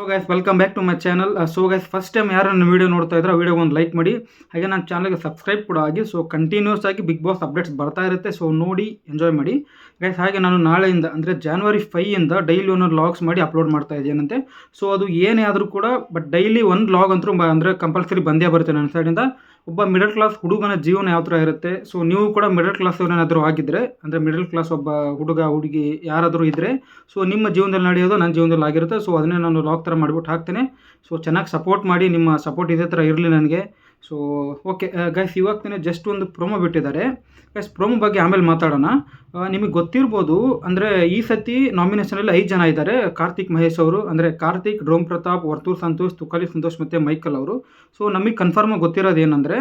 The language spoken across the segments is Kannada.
So guys welcome back to my channel. So guys first time ಯಾರು ನನ್ನ ವೀಡಿಯೋ ನೋಡ್ತಾ ಇದ್ರೆ ವೀಡಿಯೋ ಒಂದು ಲೈಕ್ ಮಾಡಿ, ಹಾಗೆ ನನ್ನ ಚಾನಲ್ಗೆ ಸಬ್ಸ್ಕ್ರೈಬ್ ಕೂಡ ಆಗಿ. ಸೊ ಕಂಟಿನ್ಯೂಸ್ ಆಗಿ ಬಿಗ್ ಬಾಸ್ ಅಪ್ಡೇಟ್ಸ್ ಬರ್ತಾ ಇರುತ್ತೆ, ಸೊ ನೋಡಿ ಎಂಜಾಯ್ ಮಾಡಿ ಗೈಸ್. ಹಾಗೆ ನಾನು ನಾಳೆಯಿಂದ ಅಂದರೆ January 5 ಡೈಲಿ ಒಂದೊಂದು ಲಾಗ್ಸ್ ಮಾಡಿ ಅಪ್ಲೋಡ್ ಮಾಡ್ತಾ ಇದ್ದೀನಂತೆ. ಸೊ ಅದು ಏನೇ ಆದರೂ ಕೂಡ ಬಟ್ ಡೈಲಿ ಒಂದು ಲಾಗ್ ಅಂತೂ ಅಂದರೆ ಕಂಪಲ್ಸರಿ ಬಂದೇ ಬರುತ್ತೆ ನನ್ನ ಸೈಡಿಂದ. ಒಬ್ಬ ಮಿಡಲ್ ಕ್ಲಾಸ್ ಹುಡುಗನ ಜೀವನ ಯಾವ ಥರ ಇರುತ್ತೆ, ಸೊ ನೀವು ಕೂಡ ಮಿಡಲ್ ಕ್ಲಾಸ್ ಏನಾದರೂ ಆಗಿದ್ದರೆ, ಅಂದರೆ ಮಿಡಲ್ ಕ್ಲಾಸ್ ಒಬ್ಬ ಹುಡುಗ ಹುಡುಗಿ ಯಾರಾದರೂ ಇದ್ದರೆ, ಸೊ ನಿಮ್ಮ ಜೀವನದಲ್ಲಿ ನಡೆಯೋದು ನನ್ನ ಜೀವನದಲ್ಲಿ ಆಗಿರುತ್ತೆ. ಸೊ ಅದನ್ನೇ ನಾನು ಲಾಗ್ ಥರ ಮಾಡಿಬಿಟ್ಟು ಹಾಕ್ತೇನೆ. ಸೊ ಚೆನ್ನಾಗಿ ಸಪೋರ್ಟ್ ಮಾಡಿ, ನಿಮ್ಮ ಸಪೋರ್ಟ್ ಇದೇ ಥರ ಇರಲಿ ನನಗೆ. ಸೊ ಓಕೆ ಗೈಸ್, ಇವಾಗ ಜಸ್ಟ್ ಒಂದು ಪ್ರೊಮೋ ಬಿಟ್ಟಿದ್ದಾರೆ ಗೈಸ್. ಪ್ರೊಮೋ ಬಗ್ಗೆ ಆಮೇಲೆ ಮಾತಾಡೋಣ. ನಿಮಗೆ ಗೊತ್ತಿರ್ಬೋದು, ಅಂದರೆ ಈ ಸತಿ ನಾಮಿನೇಷನಲ್ಲಿ 5 ಜನ ಇದ್ದಾರೆ. ಕಾರ್ತಿಕ್ ಮಹೇಶ್ ಅವರು, ಅಂದರೆ ಕಾರ್ತಿಕ್, ಡ್ರೋಮ್ ಪ್ರತಾಪ್, ವರ್ತೂರ್ ಸಂತೋಷ್, ತುಕಾಲಿ ಸಂತೋಷ್ ಮತ್ತು ಮೈಕಲ್ ಅವರು. ಸೊ ನಮಗೆ ಕನ್ಫರ್ಮ್ ಗೊತ್ತಿರೋದು ಏನಂದರೆ,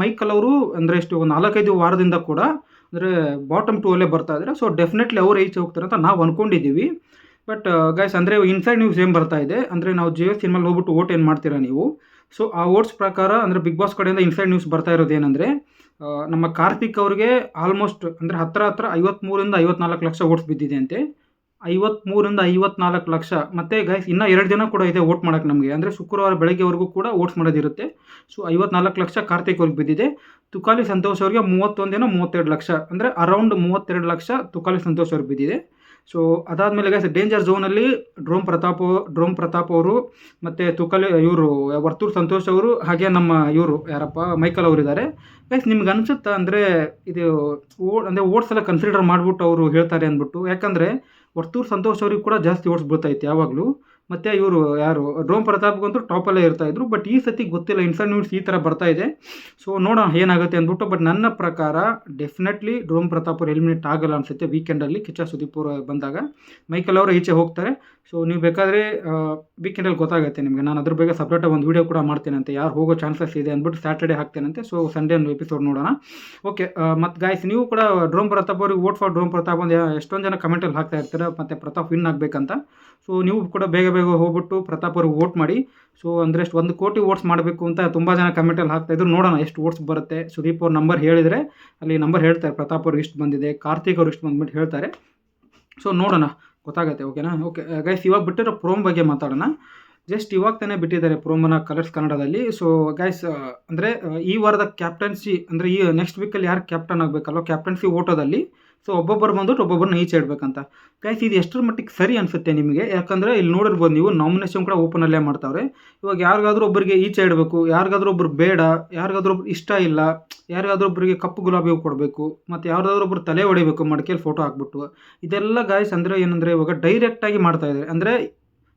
ಮೈಕಲ್ ಅವರು ಅಂದರೆ ಎಷ್ಟು 4-5 ವಾರದಿಂದ ಕೂಡ ಅಂದರೆ ಬಾಟಮ್ 2 ಅಲ್ಲೇ ಬರ್ತಾ ಇದ್ದಾರೆ. ಸೊ ಡೆಫಿನೆಟ್ಲಿ ಅವರು ಈಚೆ ಹೋಗ್ತಾರೆ ಅಂತ ನಾವು ಅಂದ್ಕೊಂಡಿದ್ದೀವಿ. ಬಟ್ ಗೈಸ್, ಅಂದರೆ ಇನ್ಸೈಡ್ ನ್ಯೂಸ್ ಏನು ಬರ್ತಾ ಇದೆ ಅಂದರೆ, ನಾವು ಜಿಯೋ ಸಿನಿಮಾಲ್ಲಿ ಹೋಗ್ಬಿಟ್ಟು ವೋಟ್ ಏನು ಮಾಡ್ತೀರಾ ನೀವು, ಸೊ ಆ ವೋಟ್ಸ್ ಪ್ರಕಾರ ಅಂದರೆ ಬಿಗ್ ಬಾಸ್ ಕಡೆಯಿಂದ ಇನ್ಸೈಡ್ ನ್ಯೂಸ್ ಬರ್ತಾ ಇರೋದು ಏನಂದರೆ, ನಮ್ಮ ಕಾರ್ತಿಕ್ ಅವರಿಗೆ ಆಲ್ಮೋಸ್ಟ್ ಅಂದರೆ ಹತ್ರ 53-54 ಲಕ್ಷ ವೋಟ್ಸ್ ಬಿದ್ದಿದೆ ಅಂತೆ. 53-54 ಲಕ್ಷ. ಮತ್ತು ಗೈಸ್ ಇನ್ನೂ 2 ದಿನ ಕೂಡ ಇದೆ ವೋಟ್ ಮಾಡೋಕ್ಕೆ ನಮಗೆ, ಅಂದರೆ ಶುಕ್ರವಾರ ಬೆಳಗ್ಗೆವರೆಗೂ ಕೂಡ ವೋಟ್ಸ್ ಮಾಡೋದಿರುತ್ತೆ. ಸೊ 54 ಲಕ್ಷ ಕಾರ್ತಿಕ್ ಅವ್ರಿಗೆ ಬಿದ್ದಿದೆ. ತುಕಾಲಿ ಸಂತೋಷ್ ಅವರಿಗೆ 32 ಲಕ್ಷ, ಅಂದರೆ ಅರೌಂಡ್ 32 ಲಕ್ಷ ತುಕಾಲಿ ಸಂತೋಷ್ ಅವ್ರಿಗೆ ಬಿದ್ದಿದೆ. ಸೊ ಅದಾದಮೇಲೆ ಗೈಸ್ ಡೇಂಜರ್ ಝೋನಲ್ಲಿ ಡ್ರೋಮ್ ಪ್ರತಾಪ್ ಅವರು ಮತ್ತು ತುಕಾಲಿ ಇವರು ವರ್ತೂರ್ ಸಂತೋಷ್ ಅವರು, ಹಾಗೆ ನಮ್ಮ ಇವರು ಯಾರಪ್ಪ ಮೈಕಲ್ ಅವರು ಇದ್ದಾರೆ. ಗೈಸ್ ನಿಮ್ಗೆ ಅನಿಸುತ್ತಾ ಅಂದರೆ ಇದು ಓಟ್ಸ್ ಎಲ್ಲ ಕನ್ಸಿಡರ್ ಮಾಡಿಬಿಟ್ಟು ಅವರು ಹೇಳ್ತಾರೆ ಅಂದ್ಬಿಟ್ಟು, ಯಾಕಂದರೆ ವರ್ತೂರ್ ಸಂತೋಷ್ ಅವ್ರಿಗೆ ಕೂಡ ಜಾಸ್ತಿ ಓಟ್ಸ್ ಬೀಳ್ತೈತೆ ಯಾವಾಗಲೂ. ಮತ್ತು ಇವರು ಯಾರು ಡ್ರೋಮ್ ಪ್ರತಾಪ್ಗಂತೂ ಟಾಪಲ್ಲೇ ಇರ್ತಾಯಿದ್ರು. ಬಟ್ ಈ ಸತಿ ಗೊತ್ತಿಲ್ಲ, ಇನ್ಸೈಡ್ ನ್ಯೂಸ್ ಈ ಥರ ಬರ್ತಾ ಇದೆ. ಸೊ ನೋಡೋಣ ಏನಾಗುತ್ತೆ ಅಂದ್ಬಿಟ್ಟು. ಬಟ್ ನನ್ನ ಪ್ರಕಾರ ಡೆಫಿನೆಟ್ಲಿ ಡ್ರೋಮ್ ಪ್ರತಾಪ್ ಅವರು ಎಲಿಮಿನೇಟ್ ಆಗಲ್ಲ ಅನಿಸುತ್ತೆ ವೀಕೆಂಡಲ್ಲಿ. ಕಿಚ್ಚ ಸುದೀಪ್ ಅವರು ಬಂದಾಗ ಮೈಕಲ್ ಅವರು ಈಚೆ ಹೋಗ್ತಾರೆ. ಸೊ ನೀವು ಬೇಕಾದರೆ ವೀಕೆಂಡಲ್ಲಿ ಗೊತ್ತಾಗುತ್ತೆ ನಿಮಗೆ. ನಾನು ಅದ್ರ ಬಗ್ಗೆ ಸಪ್ರೇಟಾಗಿ ಒಂದು ವೀಡಿಯೋ ಕೂಡ ಮಾಡ್ತೇನಂತೆ, ಯಾರು ಹೋಗೋ ಚಾನ್ಸಸ್ ಇದೆ ಅಂದ್ಬಿಟ್ಟು ಸ್ಯಾಟರ್ಡೇ ಹಾಕ್ತೇನಂತೆ. ಸೊ ಸಂಡೇ ಒಂದು ಎಪಿಸೋಡ್ ನೋಡೋಣ. ಓಕೆ, ಮತ್ತು ಗಾಯ್ಸ್ ನೀವು ಕೂಡ ಡ್ರೋಮ್ ಪ್ರತಾಪ್ ಅವ್ರಿಗೆ ವೋಟ್ ಫಾರ್ ಡ್ರೋಮ್ ಪ್ರತಾಪ್ ಒಂದು ಎಷ್ಟೊಂದು ಜನ ಕಮೆಂಟಲ್ಲಿ ಹಾಕ್ತಾ ಇರ್ತಾರೆ, ಮತ್ತು ಪ್ರತಾಪ್ ವಿನ್ ಆಗಬೇಕಂತ. ಸೊ ನೀವು ಕೂಡ ಬೇಗ ಹೋಗ್ಬಿಟ್ಟು ಪ್ರತಾಪ್ ಅವ್ರಿಗೆ ವೋಟ್ ಮಾಡಿ. ಸೊ ಅಂದರೆ ಎಷ್ಟು 1 ಕೋಟಿ ವೋಟ್ಸ್ ಮಾಡಬೇಕು ಅಂತ ತುಂಬ ಜನ ಕಮೆಂಟಲ್ಲಿ ಹಾಕ್ತಾಯಿದ್ರು. ನೋಡೋಣ ಎಷ್ಟು ವೋಟ್ಸ್ ಬರುತ್ತೆ. ಸುದೀಪ್ ಅವ್ರ ನಂಬರ್ ಹೇಳಿದರೆ ಅಲ್ಲಿ ನಂಬರ್ ಹೇಳ್ತಾರೆ, ಪ್ರತಾಪ್ ಅವ್ರಿಗೆ ಇಷ್ಟು ಬಂದಿದೆ, ಕಾರ್ತಿಕ್ ಅವ್ರಿಗೆ ಇಷ್ಟು ಬಂದ್ಬಿಟ್ಟು ಹೇಳ್ತಾರೆ. ಸೊ ನೋಡೋಣ, ಗೊತ್ತಾಗುತ್ತೆ. ಓಕೆನಾ? ಓಕೆ ಗೈಸ್, ಇವಾಗ ಬಿಟ್ಟಿರೋ ಪ್ರೋಮ್ ಬಗ್ಗೆ ಮಾತಾಡೋಣ. ಜಸ್ಟ್ ಇವಾಗ ತಾನೇ ಬಿಟ್ಟಿದ್ದಾರೆ ಪ್ರೋಮೋನ ಕಲರ್ಸ್ ಕನ್ನಡದಲ್ಲಿ. ಸೊ ಗೈಸ್, ಅಂದರೆ ಈ ವಾರದ ಕ್ಯಾಪ್ಟನ್ಸಿ ಅಂದರೆ ಈ ನೆಕ್ಸ್ಟ್ ವೀಕಲ್ಲಿ ಯಾರು ಕ್ಯಾಪ್ಟನ್ ಆಗಬೇಕಲ್ವ, ಕ್ಯಾಪ್ಟನ್ಸಿ ಓಟೋದಲ್ಲಿ ಸೊ ಒಬ್ಬೊಬ್ಬರು ಬಂದ್ಬಿಟ್ಟು ಒಬ್ಬೊಬ್ಬರನ್ನ ಈಚೆ ಇಡಬೇಕಂತ. ಗೈಸ್ ಇದು ಎಷ್ಟರ ಮಟ್ಟಿಗೆ ಸರಿ ಅನಿಸುತ್ತೆ ನಿಮಗೆ? ಯಾಕಂದರೆ ಇಲ್ಲಿ ನೋಡಿರ್ಬೋದು ನೀವು, ನಾಮಿನೇಷನ್ ಕೂಡ ಓಪನಲ್ಲೇ ಮಾಡ್ತಾವ್ರೆ. ಇವಾಗ ಯಾರಿಗಾದ್ರೂ ಒಬ್ಬರಿಗೆ ಈಚೆ ಇಡಬೇಕು, ಯಾರಿಗಾದ್ರೂ ಒಬ್ರು ಬೇಡ, ಯಾರಿಗಾದ್ರೂ ಒಬ್ರು ಇಷ್ಟ ಇಲ್ಲ, ಯಾರಿಗಾದ್ರೂ ಒಬ್ಬರಿಗೆ ಕಪ್ಪು ಗುಲಾಬಿ ಹೂ ಕೊಡಬೇಕು, ಮತ್ತು ಯಾರ್ದಾದ್ರೂ ಒಬ್ರು ತಲೆ ಹೊಡಿಬೇಕು ಮಡಿಕೆಯಲ್ಲಿ ಫೋಟೋ ಹಾಕ್ಬಿಟ್ಟು. ಇದೆಲ್ಲ ಗಾಯ್ಸ್ ಅಂದರೆ ಏನಂದರೆ ಇವಾಗ ಡೈರೆಕ್ಟಾಗಿ ಮಾಡ್ತಾಯಿದ್ದಾರೆ. ಅಂದರೆ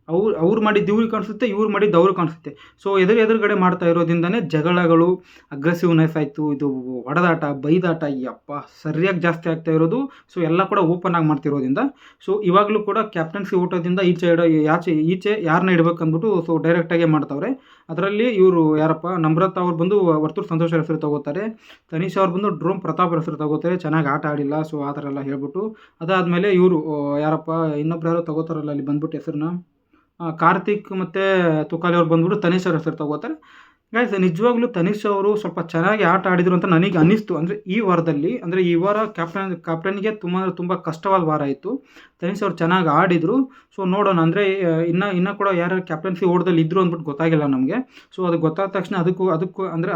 ಅವ್ರು ಮಾಡಿದ್ದು ಇವ್ರಿಗೆ ಕಾಣಿಸುತ್ತೆ, ಇವ್ರು ಮಾಡಿದ್ದು ಅವ್ರಿಗೆ ಕಾಣಿಸುತ್ತೆ. ಸೊ ಎದುರುಗಡೆ ಮಾಡ್ತಾ ಇರೋದ್ರಿಂದನೇ ಜಗಳಗಳು, ಅಗ್ರೆಸಿವ್ನೆಸ್ ಆಯಿತು, ಇದು ಹೊಡೆದಾಟ, ಬೈದಾಟ, ಯಪ್ಪ ಸರಿಯಾಗಿ ಜಾಸ್ತಿ ಆಗ್ತಾ ಇರೋದು. ಸೊ ಎಲ್ಲ ಕೂಡ ಓಪನ್ ಆಗಿ ಮಾಡ್ತಿರೋದ್ರಿಂದ. ಸೊ ಇವಾಗಲೂ ಕೂಡ ಕ್ಯಾಪ್ಟನ್ಸಿ ಊಟದಿಂದ ಈಚೆ ಯಾರನ್ನ ಇಡಬೇಕು ಅಂದ್ಬಿಟ್ಟು ಸೊ ಡೈರೆಕ್ಟಾಗೇ ಮಾಡ್ತಾವ್ರೆ. ಅದರಲ್ಲಿ ಇವರು ಯಾರಪ್ಪ ನಮ್ರತಾ ಅವ್ರು ಬಂದು ವರ್ತೂರ್ ಸಂತೋಷ್ ಹೆಸರು ತಗೋತಾರೆ, ತನೀಶ್ ಅವ್ರು ಬಂದು ಡ್ರೋಮ್ ಪ್ರತಾಪ್ ಹೆಸರು ತಗೋತಾರೆ, ಚೆನ್ನಾಗಿ ಆಟ ಆಡಿಲ್ಲ. ಸೊ ಆ ಥರ ಎಲ್ಲ ಹೇಳ್ಬಿಟ್ಟು ಅದಾದಮೇಲೆ ಇವರು ಯಾರಪ್ಪ ಇನ್ನೊಬ್ರು ಯಾರೋ ತಗೋತಾರಲ್ಲ ಅಲ್ಲಿ ಬಂದ್ಬಿಟ್ಟು ಹೆಸರನ್ನ, ಕಾರ್ತಿಕ್ ಮತ್ತು ತುಕಾಲಿ ಅವ್ರು ಬಂದ್ಬಿಟ್ಟು ತನೀಶ್ ಅವ್ರ ಹೆಸರು ತಗೋತಾರೆ. ಗೈಸ್ ನಿಜವಾಗ್ಲೂ ತನೀಶ್ ಅವರು ಸ್ವಲ್ಪ ಚೆನ್ನಾಗಿ ಆಟ ಆಡಿದರು ಅಂತ ನನಗೆ ಅನ್ನಿಸ್ತು. ಅಂದರೆ ಈ ವಾರದಲ್ಲಿ, ಅಂದರೆ ಈ ವಾರ ಕ್ಯಾಪ್ಟನ್ಗೆ ತುಂಬ ಕಷ್ಟವಾದ ವಾರ ಇತ್ತು. ತನೀಶ್ ಅವ್ರು ಚೆನ್ನಾಗಿ ಆಡಿದರು. ಸೊ ನೋಡೋಣ, ಅಂದರೆ ಇನ್ನೂ ಕೂಡ ಯಾರು ಕ್ಯಾಪ್ಟನ್ಸಿ ಓಟದಲ್ಲಿ ಇದ್ದರು ಅಂದ್ಬಿಟ್ಟು ಗೊತ್ತಾಗಿಲ್ಲ ನಮಗೆ. ಸೊ ಅದು ಗೊತ್ತಾದ ತಕ್ಷಣ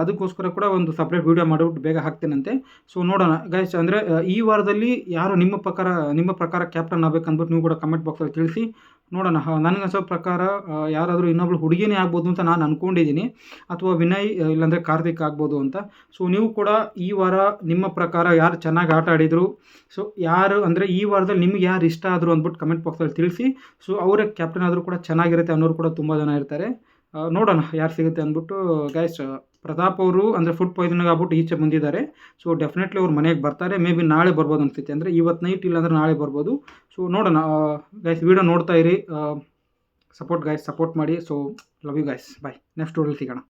ಅದಕ್ಕೋಸ್ಕರ ಕೂಡ ಒಂದು ಸಪ್ರೇಟ್ ವೀಡಿಯೋ ಮಾಡಿಬಿಟ್ಟು ಬೇಗ ಹಾಕ್ತೇನಂತೆ. ಸೊ ನೋಡೋಣ ಗೈಸ್, ಅಂದರೆ ಈ ವಾರದಲ್ಲಿ ಯಾರು ನಿಮ್ಮ ಪ್ರಕಾರ ಕ್ಯಾಪ್ಟನ್ ಆಗಬೇಕಂದ್ಬಿಟ್ಟು ನೀವು ಕೂಡ ಕಮೆಂಟ್ ಬಾಕ್ಸಲ್ಲಿ ತಿಳಿಸಿ. ನೋಡೋಣ. ನನಗನ್ಸೋ ಪ್ರಕಾರ ಯಾರಾದರೂ ಇನ್ನೊಬ್ಳು ಹುಡುಗಿನೇ ಆಗ್ಬೋದು ಅಂತ ನಾನು ಅಂದ್ಕೊಂಡಿದ್ದೀನಿ, ಅಥವಾ ವಿನಯ್ ಇಲ್ಲಾಂದರೆ ಕಾರ್ತಿಕ್ ಆಗ್ಬೋದು ಅಂತ. ಸೊ ನೀವು ಕೂಡ ಈ ವಾರ ನಿಮ್ಮ ಪ್ರಕಾರ ಯಾರು ಚೆನ್ನಾಗಿ ಆಟ ಆಡಿದರು, ಸೊ ಯಾರು ಅಂದರೆ ಈ ವಾರದಲ್ಲಿ ನಿಮ್ಗೆ ಯಾರು ಇಷ್ಟ ಆದರು ಅಂದ್ಬಿಟ್ಟು ಕಮೆಂಟ್ ಬಾಕ್ಸಲ್ಲಿ ತಿಳಿಸಿ. ಸೊ ಅವರೇ ಕ್ಯಾಪ್ಟನ್ ಆದರೂ ಕೂಡ ಚೆನ್ನಾಗಿರುತ್ತೆ ಅನ್ನೋರು ಕೂಡ ತುಂಬ ಜನ ಇರ್ತಾರೆ. ನೋಡೋಣ ಯಾರು ಸಿಗುತ್ತೆ ಅಂದ್ಬಿಟ್ಟು. ಗೈಸ್ ಪ್ರತಾಪ್ ಅವರು ಅಂದರೆ ಫುಡ್ ಪಾಯ್ಸನಿಂಗ್ ಆಗ್ಬಿಟ್ಟು ಈಚೆ ಬಂದಿದ್ದಾರೆ. ಸೊ ಡೆಫಿನೆಟ್ಲಿ ಅವ್ರು ಮನೆಗೆ ಬರ್ತಾರೆ. ಮೇ ಬಿ ನಾಳೆ ಬರ್ಬೋದು ಅನಿಸುತ್ತೆ, ಅಂದರೆ ಇವತ್ತು ನೈಟ್ ಇಲ್ಲಾಂದರೆ ನಾಳೆ ಬರ್ಬೋದು. ಸೊ ನೋಡೋಣ ಗೈಸ್, ವೀಡಿಯೋ ನೋಡ್ತಾ ಇರಿ, ಸಪೋರ್ಟ್ ಮಾಡಿ. So love you guys, bye. Next ವಿಡಿಯೋಲಿ ಸಿಗೋಣ.